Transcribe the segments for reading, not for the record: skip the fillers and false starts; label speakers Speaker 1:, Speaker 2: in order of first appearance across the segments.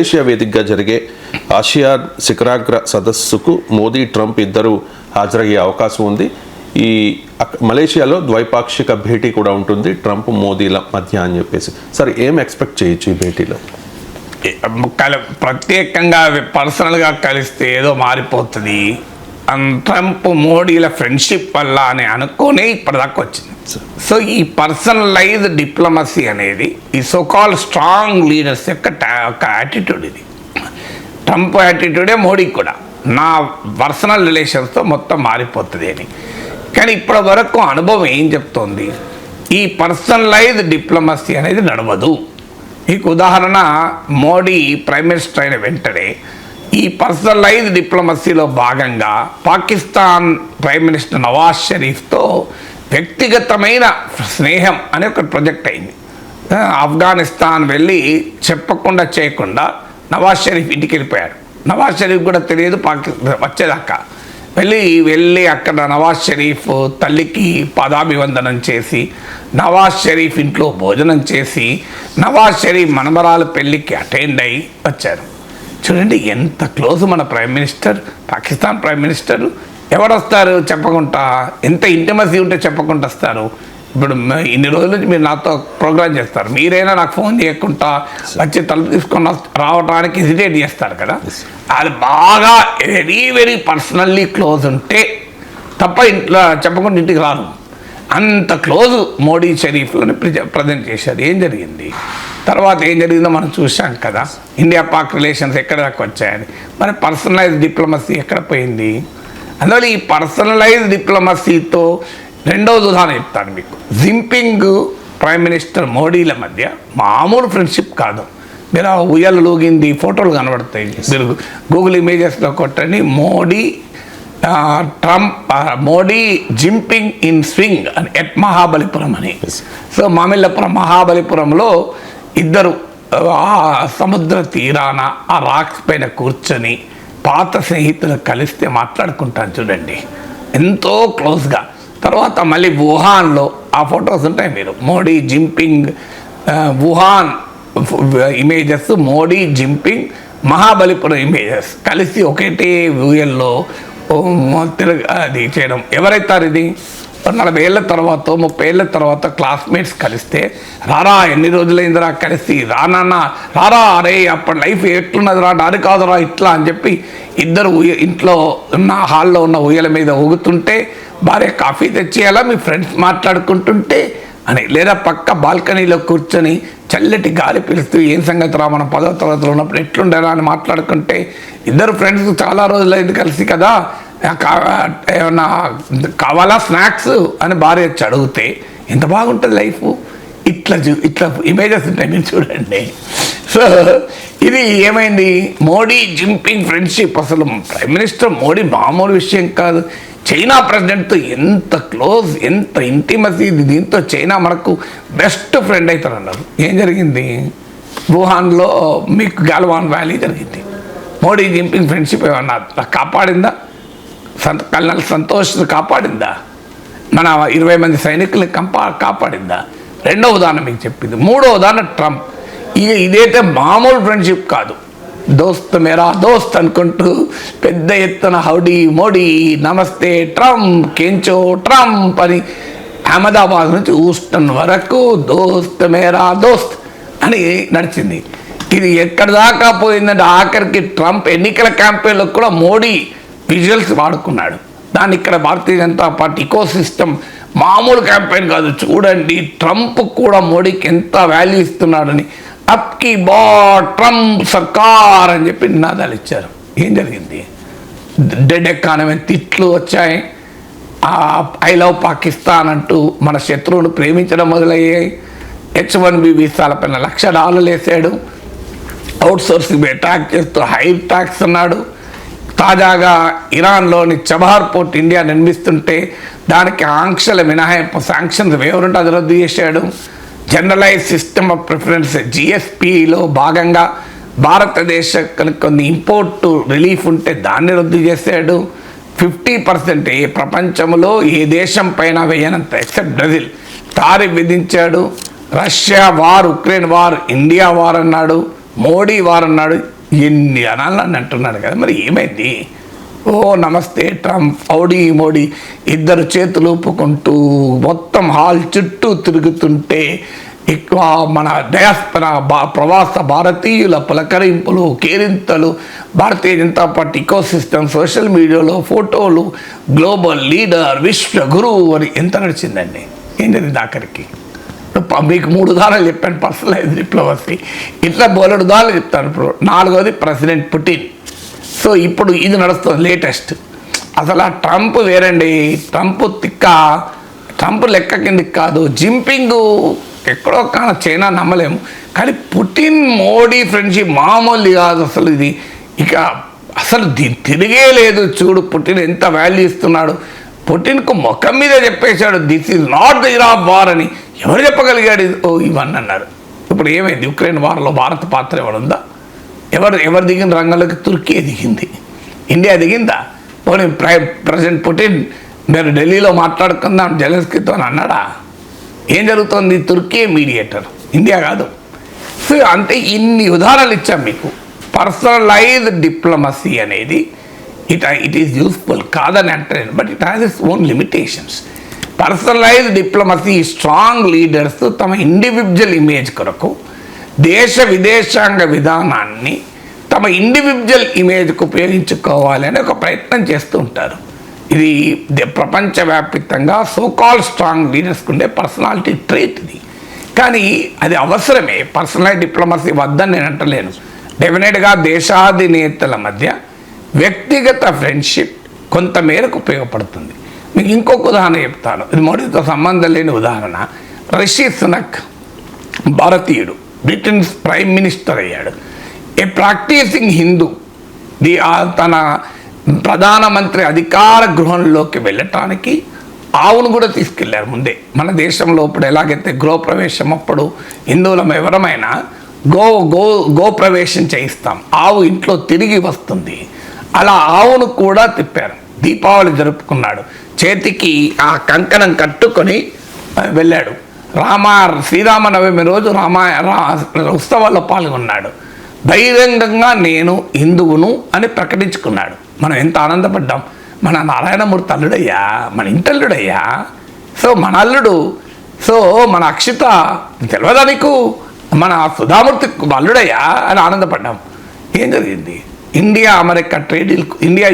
Speaker 1: Asia వేదికగా జరిగే ASEAN శిఖరాగ్ర సదస్సుకు మోదీ ట్రంప్ ఇద్దరు హాజరయ్యే అవకాశం ఉంది. ఈ మలేషియాలో ద్వైపాక్షిక భేటీ కూడా ఉంటుంది ట్రంప్ మోదీల మధ్య అని చెప్పేసి. సార్ ఏం ఎక్స్పెక్ట్ చేయొచ్చు ఈ భేటీలో?
Speaker 2: ప్రత్యేకంగా పర్సనల్గా కలిస్తే ఏదో మారిపోతుంది, ట్రంప్ మోడీల ఫ్రెండ్షిప్ వల్ల అని అనుకునే ఇప్పటిదాకా వచ్చింది. సో ఈ పర్సనలైజ్డ్ డిప్లొమసీ అనేది ఈ సోకాల్ స్ట్రాంగ్ లీడర్స్ యొక్క యాటిట్యూడ్. ఇది ట్రంప్ యాటిట్యూడే మోడీకి కూడా, నా పర్సనల్ రిలేషన్స్తో మొత్తం మారిపోతుంది అని. కానీ ఇప్పటి వరకు అనుభవం ఏం చెప్తోంది, ఈ పర్సనలైజ్డ్ డిప్లొమసీ అనేది నడవదు. మీకు ఉదాహరణ, మోడీ ప్రైమ్ మినిస్టర్ అయిన వెంటనే ఈ పర్సనలైజ్డ్ డిప్లొమసీలో భాగంగా పాకిస్తాన్ ప్రైమ్ మినిస్టర్ నవాజ్ షరీఫ్తో వ్యక్తిగతమైన స్నేహం అనే ఒక ప్రాజెక్ట్ అయింది. ఆఫ్ఘనిస్తాన్ వెళ్ళి చెప్పకుండా చేయకుండా నవాజ్ షరీఫ్ ఇంటికి వెళ్ళిపోయాడు. నవాజ్ షరీఫ్ కూడా తెలియదు పాకిస్తాన్ వచ్చేదాకా. వెళ్ళి అక్కడ నవాజ్ షరీఫ్ తల్లికి పాదాభివందనం చేసి, నవాజ్ షరీఫ్ ఇంట్లో భోజనం చేసి, నవాజ్ షరీఫ్ మనమరాలు పెళ్ళికి అటెండ్ అయ్యి వచ్చారు. చూడండి ఎంత క్లోజ్ మన prime minister, Pakistan prime minister. ఎవరు వస్తారు చెప్పకుండా? ఎంత ఇంటిమసీ ఉంటే చెప్పకుండా వస్తారు? ఇప్పుడు ఇన్ని రోజుల నుంచి మీరు నాతో ప్రోగ్రామ్ చేస్తారు, మీరైనా నాకు ఫోన్ చేయకుండా వచ్చి తలుపు తీసుకొని రావడానికి హెసిటేట్ చేస్తారు కదా. అది బాగా వెరీ వెరీ పర్సనల్లీ క్లోజ్ ఉంటే తప్ప ఇంట్లో చెప్పకుండా ఇంటికి రాను. అంత క్లోజ్ మోడీ షరీఫ్ని ప్రజెంట్ చేశారు. ఏం జరిగింది తర్వాత, ఏం జరిగిందో మనం చూసాం కదా. ఇండియా పాక్ రిలేషన్స్ ఎక్కడ దాకా వచ్చాయని. మరి పర్సనలైజ్డ్ డిప్లొమసీ ఎక్కడ పోయింది? అందువల్ల ఈ పర్సనలైజ్డ్ డిప్లొమసీతో రెండవది ఉదాహరణ చెప్తాను మీకు. జింపింగ్ ప్రైమ్ మినిస్టర్ మోడీల మధ్య మామూలు ఫ్రెండ్షిప్ కాదు. మీరు ఆ ఉయ్యాలు లూగింది ఫోటోలు కనబడతాయి, మీరు గూగుల్ ఇమేజెస్లో కొట్టండి. మోడీ జింపింగ్ ఇన్ స్వింగ్ అని ఎట్ మహాబలిపురం అని. సో మామిళ్ళపురం మహాబలిపురంలో ఇద్దరు సముద్ర తీరాన ఆ రాక్స్ పైన కూర్చొని పాత స్నేహితులు కలిస్తే మాట్లాడుకుంటాను చూడండి, ఎంతో క్లోజ్గా. తర్వాత మళ్ళీ వుహాన్లో ఆ ఫొటోస్ ఉంటాయి, మీరు Modi Jinping Wuhan images, Modi Jinping Mahabalipuram images కలిసి ఒకటే వ్యూయల్లో అది చేయడం. ఎవరైతారు ఇది? 40 ఏళ్ళ తర్వాత 30 ఏళ్ళ తర్వాత క్లాస్మేట్స్ కలిస్తే, రారా ఎన్ని రోజులైందిరా కలిసి, రారా అరే అప్పటి లైఫ్ ఎట్లున్నది రా, అది కాదురా ఇట్లా అని చెప్పి ఇద్దరు ఇంట్లో ఉన్న హాల్లో ఉన్న ఉయ్యల మీద ఊగుతుంటే, భార్య కాఫీ తెచ్చేయాలా మీ ఫ్రెండ్స్ మాట్లాడుకుంటుంటే అని, లేదా పక్క బాల్కనీలో కూర్చొని చల్లటి గాలి పీలుస్తూ ఏం సంగతి రా మనం 10వ తరగతిలో ఉన్నప్పుడు ఎట్లుండేలా అని మాట్లాడుకుంటే, ఇద్దరు ఫ్రెండ్స్ చాలా రోజులైంది కలిసి కదా, ఏమన్నా కావాలా స్నాక్స్ అని భార్య వచ్చి అడిగితే ఎంత బాగుంటుంది లైఫ్. ఇట్లా ఇమేజెస్ ఉంటాయి, మీరు చూడండి. సో ఇది ఏమైంది, మోడీ జింపింగ్ ఫ్రెండ్షిప్. అసలు ప్రైమ్ మినిస్టర్ మోడీ మామూలు విషయం కాదు. చైనా ప్రెసిడెంట్తో ఎంత క్లోజ్, ఎంత ఇంటిమసీ. దీంతో చైనా మనకు బెస్ట్ ఫ్రెండ్ అవుతారన్నారు. ఏం జరిగింది? వుహాన్లో మీకు గాల్వాన్ వ్యాలీ జరిగింది. మోడీ జింపింగ్ ఫ్రెండ్షిప్ ఏమన్నా కాపాడిందా? కల్నల్ సంతోష్ కాపాడిందా? మన 20 మంది సైనికుల్ని కాపాడిందా? రెండో ఉదాహరణ మీకు చెప్పింది. మూడో ఉదాహరణ ట్రంప్. ఇదైతే మామూలు ఫ్రెండ్షిప్ కాదు. దోస్త్ మేరా దోస్త్ అనుకుంటూ పెద్ద ఎత్తున హౌడీ మోడీ నమస్తే ట్రంప్ కేంచో ట్రంప్ అని అహ్మదాబాద్ నుంచి ఊస్టన్ వరకు దోస్త్ మేరా దోస్త్ అని నడిచింది. ఇది ఎక్కడి దాకా పోయిందంటే ఆఖరికి ట్రంప్ ఎన్నికల క్యాంపెయిన్లో కూడా మోడీ విజువల్స్ వాడుకున్నాడు. దాన్ని ఇక్కడ Bharatiya Janata party eco system మామూలు క్యాంపెయిన్ కాదు. చూడండి ట్రంప్ కూడా మోడీకి ఎంత వాల్యూ ఇస్తున్నాడని. అప్కి బా ట్రంప్ సర్కార్ అని చెప్పి నినాదాలు ఇచ్చారు. ఏం జరిగింది? డెడ్ ఎకానమీ తిట్లు వచ్చాయి. ఐ లవ్ పాకిస్తాన్ అంటూ మన శత్రువును ప్రేమించడం మొదలయ్యాయి. H1B వీసాల పైన $1,00,000 వేసాడు. అవుట్సోర్సింగ్ అటాక్ చేస్తూ హై ట్యాక్స్ అన్నాడు. తాజాగా ఇరాన్లోని చబహార్ పోర్ట్ ఇండియా నిర్మిస్తుంటే దానికి ఆంక్షల మినహాయింపు, శాంక్షన్స్ వేవరుంటే అది రద్దు చేశాడు. జనరలైజ్ సిస్టమ్ ఆఫ్ ప్రిఫరెన్స్ GSPలో భాగంగా భారతదేశ కొన్ని ఇంపోర్ట్ రిలీఫ్ ఉంటే దాన్ని రద్దు చేశాడు. 50% ఏ ప్రపంచంలో ఏ దేశం పైన వేయనంత ఎక్సెప్ట్ బ్రెజిల్ టారిఫ్ విధించాడు. Russia war, Ukraine war, India war అన్నాడు. మోడీ వారు అన్నాడు, ఎన్ని అనాలని అంటున్నాడు కదా, మరి ఏమైంది? ఓ నమస్తే ట్రంప్, హౌడీ మోడీ, ఇద్దరు చేతులు ఊపుకుంటూ మొత్తం హాల్ చుట్టూ తిరుగుతుంటే ఎక్కువ మన డయాస్పరా ప్రవాస భారతీయుల పులకరింపులు, కేరింతలు, Bharatiya Janata party ecosystem, social మీడియాలో ఫోటోలు, గ్లోబల్ లీడర్, విశ్వ గురువు అని ఎంత నడిచిందండి. ఏం జరిగింది ఆఖరికి? మీకు 3 ఉదాహరణలు చెప్పాను, పర్సనలైజ్ డిప్లొమసీ. ఇట్లా బోలెడు ఉదాహరణలు చెప్తాను. ఇప్పుడు 4వది ప్రెసిడెంట్ పుటిన్. సో ఇప్పుడు ఇది నడుస్తుంది లేటెస్ట్. అసలు ఆ ట్రంప్ వేరండి, ట్రంప్ లెక్క కిందకి కాదు. జింపింగ్ ఎక్కడో కానీ చైనా నమ్మలేము, కానీ పుటిన్ మోడీ ఫ్రెండ్షిప్ మామూలు కాదు అసలు. ఇది ఇక అసలు తిరిగే లేదు. చూడు పుటిన్ ఎంత వాల్యూ ఇస్తున్నాడు. పుటిన్కు ముఖం మీద చెప్పేశాడు, this is not the Ira of war అని. ఎవరు చెప్పగలిగాడు? ఇవన్నీ అన్నారు. ఇప్పుడు ఏమైంది? యుక్రెయిన్ వార్లో భారత పాత్ర ఎవరుందా? ఎవరు దిగిన రంగంలోకి? తుర్కీ దిగింది. ఇండియా దిగిందా? పోనీ ప్రెసిడెంట్ పుటిన్ మీరు ఢిల్లీలో మాట్లాడుకుందాం జెలెన్స్కీతో అని అన్నాడా? ఏం జరుగుతుంది? తుర్కీ మీడియేటర్, ఇండియా కాదు. సో అంటే ఇన్ని ఉదాహరణలు ఇచ్చాం మీకు. పర్సనలైజ్డ్ డిప్లొమసీ అనేది ఇట్ ఈస్ యూస్ఫుల్ కాదని అంటే, but it has its own limitations. Personalised diplomacy strong leaders తమ ఇండివిజువల్ ఇమేజ్ కొరకు దేశ విదేశాంగ విధానాన్ని తమ ఇండివిజువల్ ఇమేజ్కు ఉపయోగించుకోవాలని ఒక ప్రయత్నం చేస్తూ ఉంటారు. ఇది ప్రపంచవ్యాప్తంగా సోకాల్ స్ట్రాంగ్ లీడర్స్కి ఉండే పర్సనాలిటీ ట్రేట్ ఇది. కానీ అది అవసరమే. పర్సనలైజ్ డిప్లొమసీ వద్దని నేను అంటలేను. డెఫినెట్గా దేశాధినేతల మధ్య వ్యక్తిగత ఫ్రెండ్షిప్ కొంత మేరకు ఉపయోగపడుతుంది. మీకు ఇంకొక ఉదాహరణ చెప్తాను. ఇది మోడీతో సంబంధం లేని ఉదాహరణ. రిషి సునక్ భారతీయుడు, బ్రిటన్స్ ప్రైమ్ మినిస్టర్ అయ్యాడు. ఏ ప్రాక్టీసింగ్ హిందూ. తన ప్రధానమంత్రి అధికార గృహంలోకి వెళ్ళటానికి ఆవును కూడా తీసుకెళ్లారు ముందే. మన దేశంలో ఇప్పుడు ఎలాగైతే గృహప్రవేశం అప్పుడు హిందువులం ఎవరమైనా గోప్రవేశం చేయిస్తాం, ఆవు ఇంట్లో తిరిగి వస్తుంది, అలా ఆవును కూడా తిప్పారు. దీపావళి జరుపుకున్నాడు, చేతికి ఆ కంకణం కట్టుకొని వెళ్ళాడు. శ్రీరామనవమి రోజు ఉత్సవాల్లో పాల్గొన్నాడు. బహిరంగంగా నేను హిందువును అని ప్రకటించుకున్నాడు. మనం ఎంత ఆనందపడ్డాం. మన నారాయణమూర్తి అల్లుడయ్యా, మన ఇంటల్లుడయ్యా, సో మన అల్లుడు, సో మన అక్షిత తెలియదా నీకు, మన సుధామూర్తి అల్లుడయ్యా అని ఆనందపడ్డాం. ఏం జరిగింది? ఇండియా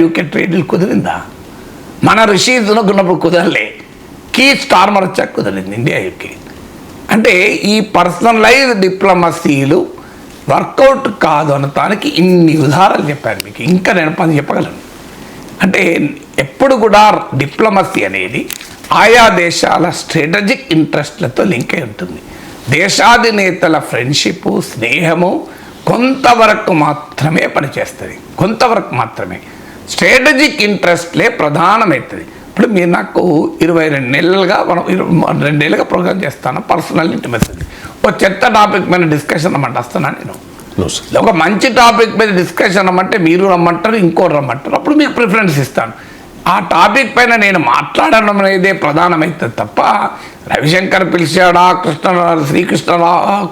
Speaker 2: యూకే ట్రేడ్ డీల్ కుదిరిందా? మన రిషి ఉన్నప్పుడు కుదరలే. కీ స్టార్మర్ వచ్చాక కుదిరింది ఇండియా యూకే. అంటే ఈ పర్సనలైజ్డ్ డిప్లొమసీలు వర్కౌట్ కాదు అనటానికి ఇన్ని ఉదాహరణలు చెప్పాను మీకు. ఇంకా నేను పని చెప్పగలను. అంటే ఎప్పుడు కూడా డిప్లొమసీ అనేది ఆయా దేశాల స్ట్రాటజిక్ ఇంట్రెస్ట్లతో లింక్ అయి ఉంటుంది. దేశాధినేతల ఫ్రెండ్షిప్, స్నేహము కొంతవరకు మాత్రమే పనిచేస్తుంది, కొంతవరకు మాత్రమే. స్ట్రాటజిక్ ఇంట్రెస్ట్లే ప్రధానమవుతుంది. ఇప్పుడు మీరు నాకు 22 నెలలుగా 2 నెలలుగా ప్రోగ్రామ్ చేస్తాను పర్సనల్ ఇంటిమసీ. ఒక చెత్త టాపిక్ మీద డిస్కషన్ అమ్మంటే వస్తున్నాను నేను. ఒక మంచి టాపిక్ మీద డిస్కషన్ అమ్మంటే మీరు రమ్మంటారు, ఇంకోటి రమ్మంటారు, అప్పుడు మీకు ప్రిఫరెన్స్ ఇస్తాను. ఆ టాపిక్ పైన నేను మాట్లాడడం అనేదే ప్రధానమవుతుంది తప్ప రవిశంకర్ పిలిచాడా,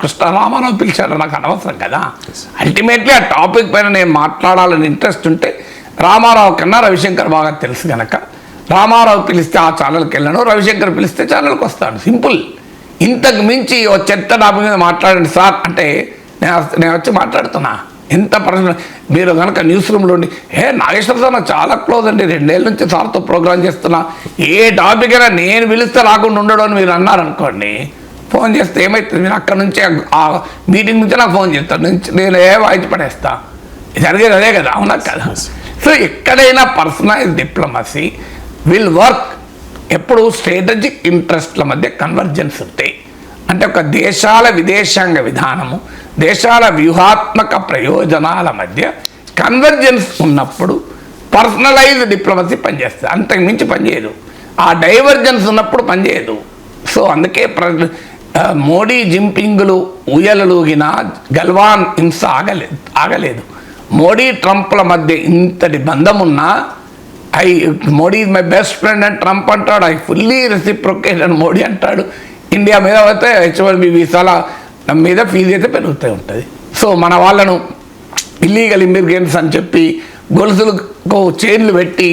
Speaker 2: కృష్ణ రామారావు పిలిచాడా నాకు అనవసరం కదా. అల్టిమేట్లీ ఆ టాపిక్ పైన నేను మాట్లాడాలని ఇంట్రెస్ట్ ఉంటే రామారావు కన్నా రవిశంకర్ బాగా తెలుసు కనుక రామారావు పిలిస్తే ఆ ఛానల్కి వెళ్ళను, రవిశంకర్ పిలిస్తే ఛానల్కి వస్తాను. సింపుల్. ఇంతకు మించి ఓ చెత్త టాపిక్ మీద మాట్లాడండి సార్ అంటే నేను వచ్చి మాట్లాడుతున్నా. ఎంత పర్సనల్. మీరు కనుక న్యూస్ రూమ్లో ఉండి నాగేశ్వర సార్ నాకు చాలా క్లోజ్ అండి, 2 ఏళ్ళ నుంచి సార్తో ప్రోగ్రామ్ చేస్తున్నా, ఏ టాపిక్ అయినా నేను పిలిస్తే రాకుండా ఉండడం అని మీరు అన్నారనుకోండి, ఫోన్ చేస్తే ఏమవుతుంది? మీరు అక్కడ నుంచి ఆ మీటింగ్ నుంచి నాకు ఫోన్ చేస్తాను, నేను వాయిస్ పడేస్తా. జరిగేది అదే కదా, అవునా కదా? సో ఎక్కడైనా పర్సనలైజ్ డిప్లొమసీ విల్ వర్క్ ఎప్పుడు స్ట్రాటజిక్ ఇంట్రెస్ట్ల మధ్య కన్వర్జెన్స్ ఉంటాయి. అంటే ఒక దేశాల విదేశాంగ విధానము, దేశాల వ్యూహాత్మక ప్రయోజనాల మధ్య కన్వర్జెన్స్ ఉన్నప్పుడు పర్సనలైజ్డ్ డిప్లొమసీ పనిచేస్తుంది. అంతకు మించి పనిచేయదు. ఆ డైవర్జెన్స్ ఉన్నప్పుడు పనిచేయదు. సో అందుకే మోడీ జింపింగ్లు ఊయలలుగిన గల్వాన్ హింస ఆగలేదు. మోడీ ట్రంప్ల మధ్య ఇంతటి బంధం ఉన్నా Modi is my best friend అని ట్రంప్ అంటాడు, ఐ ఫుల్లీ రెసిప్రొకేట్ అని మోడీ అంటాడు. ఇండియా మీద అయితే H1B వీసాల మీద ఫీజు అయితే పెరుగుతూ ఉంటుంది. సో మన వాళ్ళను ఇల్లీగల్ ఇమిగ్రెంట్స్ అని చెప్పి గొలుసులకు చైన్లు పెట్టి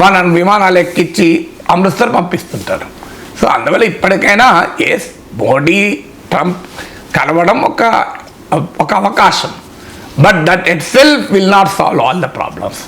Speaker 2: వాళ్ళని విమానాలు ఎక్కించి అమృత్సర్ పంపిస్తుంటారు. సో అందువల్ల ఇప్పటికైనా మోడీ ట్రంప్ కలవడం ఒక అవకాశం, but that it self will not solve all the problems.